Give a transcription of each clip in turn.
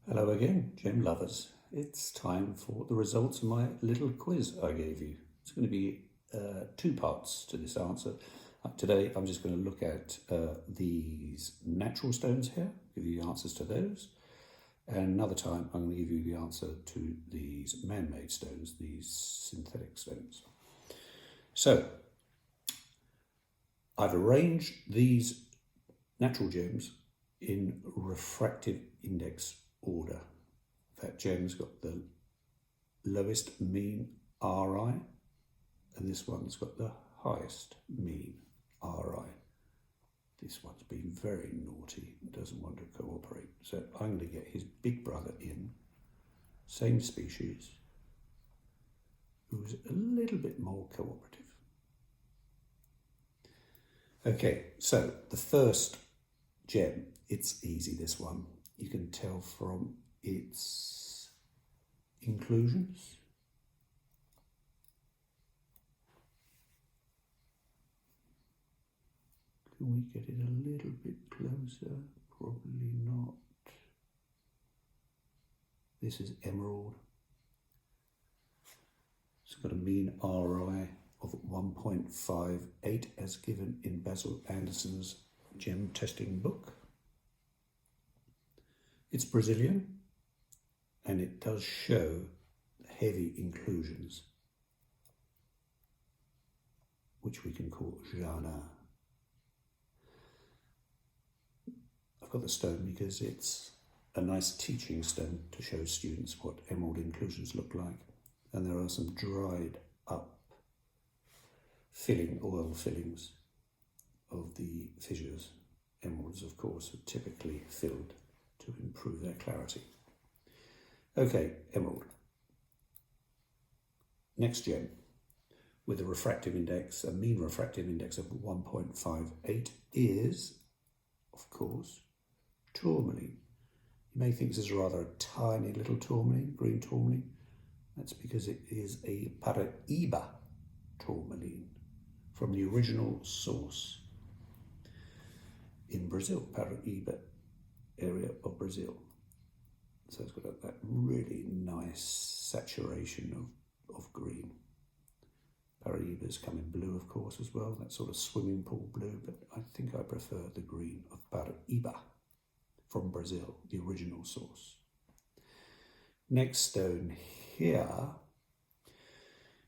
Hello again, gem lovers. It's time for the results of my little quiz I gave you. It's going to be two parts to this answer. Today I'm just going to look at these natural stones here, give you the answers to those. And another time I'm going to give you the answer to these man-made stones, these synthetic stones. So I've arranged these natural gems in refractive index order. That gem's got the lowest mean RI, and this one's got the highest mean RI. This one's been very naughty and doesn't want to cooperate. So I'm going to get his big brother in, same species, who's a little bit more cooperative. Okay, so the first gem, it's easy, this one. You can tell from its inclusions. Can we get it a little bit closer? Probably not. This is emerald. It's got a mean RI of 1.58 as given in Basil Anderson's gem testing book. It's Brazilian and it does show heavy inclusions, which we can call jana. I've got the stone because it's a nice teaching stone to show students what emerald inclusions look like. And there are some dried up oil fillings of the fissures. Emeralds, of course, are typically filled to improve their clarity. Okay, emerald. Next gem with a refractive index, a mean refractive index of 1.58 is, of course, tourmaline. You may think this is rather a tiny little tourmaline, green tourmaline. That's because it is a Paraíba tourmaline from the original source in Brazil, Paraíba area of Brazil. So it's got that really nice saturation of green. Paraíbas come in blue, of course, as well, that sort of swimming pool blue, but I think I prefer the green of Paraíba from Brazil, the original source. Next stone here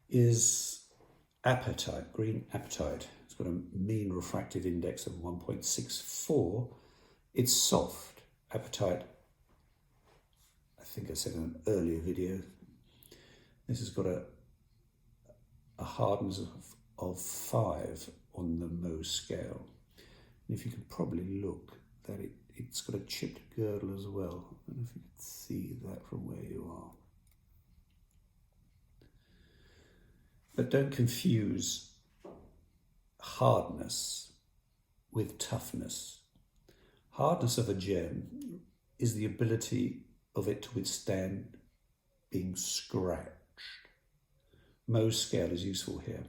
is apatite, green apatite. It's got a mean refractive index of 1.64. It's soft. Apatite, I think I said in an earlier video, this has got a hardness of 5 on the Mohs scale. And if you can probably look, that it's got a chipped girdle as well. I don't know if you can see that from where you are. But don't confuse hardness with toughness. Hardness of a gem is the ability of it to withstand being scratched. Mohs scale is useful here.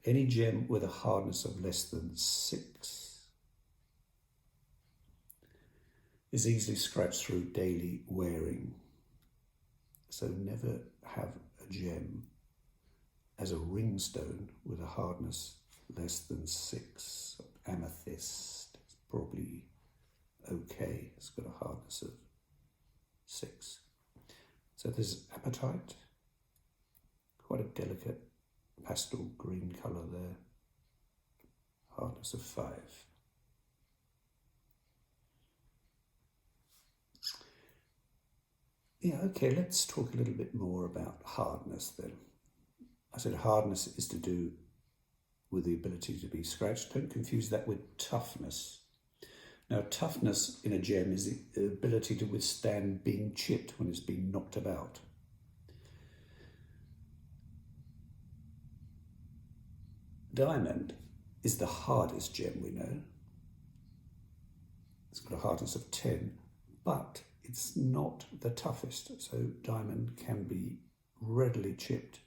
Any gem with a hardness of less than 6 is easily scratched through daily wearing. So never have a gem as a ring stone with a hardness less than 6. Amethyst is probably okay. It's got a hardness of 6. So there's apatite, quite a delicate pastel green colour there, hardness of 5. Yeah, okay, let's talk a little bit more about hardness then. I said hardness is to do with the ability to be scratched. Don't confuse that with toughness. Now, toughness in a gem is the ability to withstand being chipped when it's been knocked about. Diamond is the hardest gem we know. It's got a hardness of 10, but it's not the toughest. So diamond can be readily chipped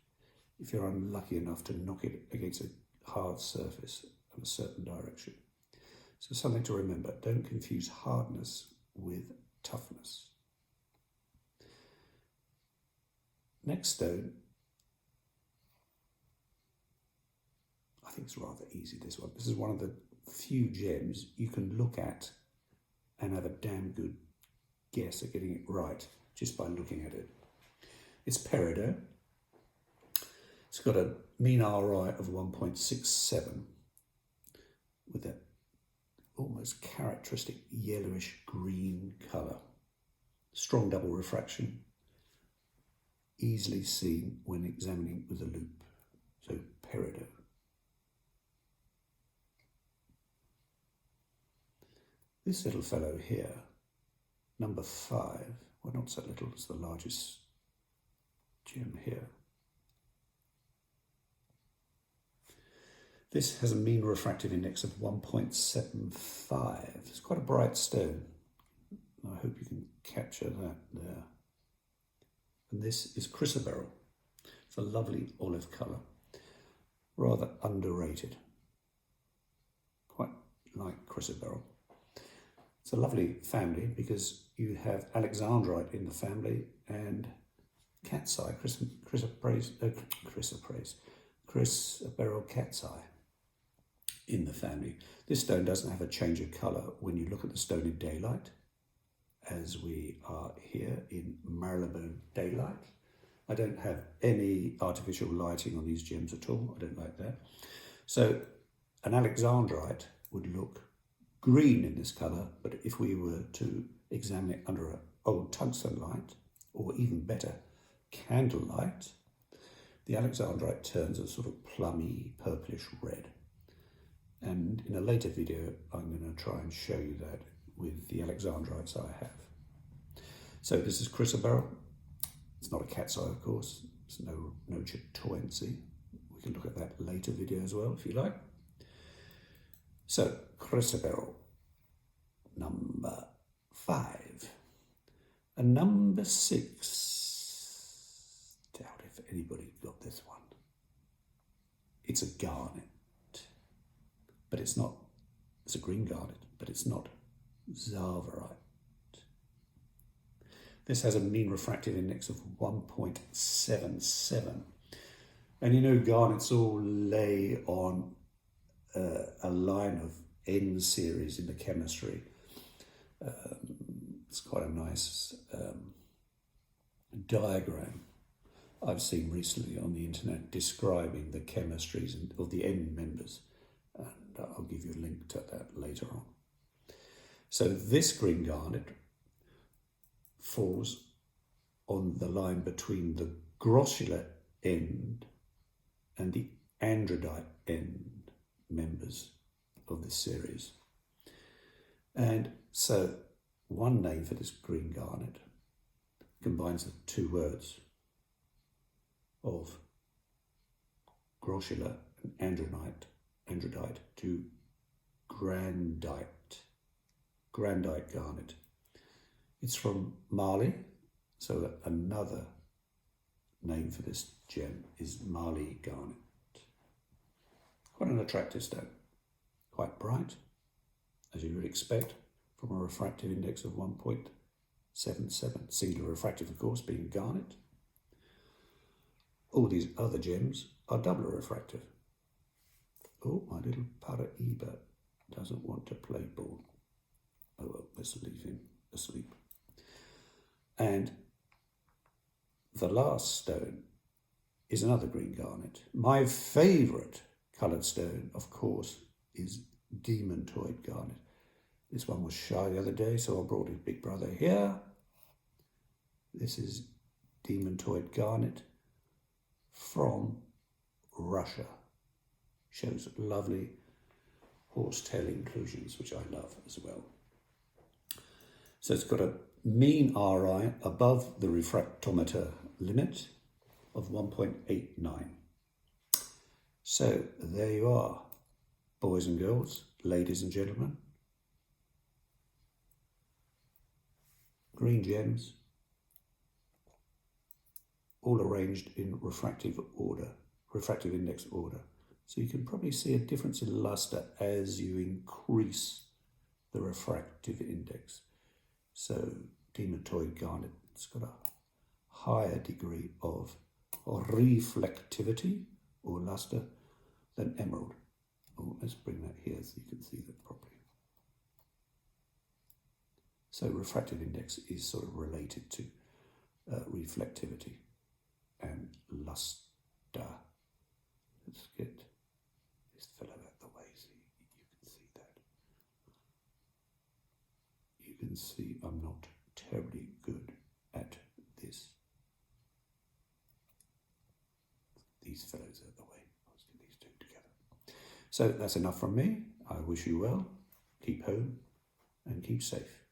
if you're unlucky enough to knock it against a hard surface of a certain direction. So something to remember, don't confuse hardness with toughness. Next stone, I think it's rather easy, this one. This is one of the few gems you can look at and have a damn good guess at getting it right just by looking at it. It's peridot. It's got a mean RI of 1.67 with that almost characteristic yellowish green colour. Strong double refraction, easily seen when examining with a loupe. So peridot. This little fellow here, number 5, well, not so little, it's the largest gem here. This has a mean refractive index of 1.75. It's quite a bright stone. I hope you can capture that there. And this is chrysoberyl. It's a lovely olive colour, rather underrated. Quite like chrysoberyl. It's a lovely family because you have alexandrite in the family and cat's eye, chrysoberyl cat's eye in the family. This stone doesn't have a change of colour when you look at the stone in daylight, as we are here in Marylebone daylight. I don't have any artificial lighting on these gems at all. I don't like that. So an alexandrite would look green in this colour, but if we were to examine it under an old tungsten light, or even better, candlelight, the alexandrite turns a sort of plummy purplish red. And in a later video, I'm going to try and show you that with the alexandrites I have. So this is chrysoberyl. It's not a cat's eye, of course. It's no chatoense. We can look at that later video as well, if you like. So chrysoberyl, number 5. And number 6, doubt if anybody got this one. It's a garnet. But it's not, it's a green garnet, but it's not zavarite. This has a mean refractive index of 1.77. And you know, garnets all lay on a line of N series in the chemistry. It's quite a nice diagram I've seen recently on the internet describing the chemistries of the N members. And I'll give you a link to that later on. So this green garnet falls on the line between the grossular end and the andradite end members of this series. And so one name for this green garnet combines the two words of grossular and andradite to grandite garnet. It's from Mali, so another name for this gem is Mali garnet. Quite an attractive stone, quite bright, as you would expect from a refractive index of 1.77, singular refractive of course being garnet. All these other gems are double refractive. Oh, my little Paraiba doesn't want to play ball. Oh well, let's leave him asleep. And the last stone is another green garnet. My favourite coloured stone, of course, is demontoid garnet. This one was shy the other day, so I brought his big brother here. This is demontoid garnet from Russia. Shows lovely horsetail inclusions, which I love as well. So it's got a mean RI above the refractometer limit of 1.89. So there you are, boys and girls, ladies and gentlemen. Green gems, all arranged in refractive order, refractive index order. So you can probably see a difference in luster as you increase the refractive index. So demontoid garnet, it's got a higher degree of reflectivity or luster than emerald. Oh, let's bring that here so you can see that properly. So refractive index is sort of related to reflectivity and luster. Let's get this fellow out the way so you can see that. You can see I'm not terribly good at this. These fellows out the way. Let's get these two together. So that's enough from me. I wish you well. Keep home and keep safe.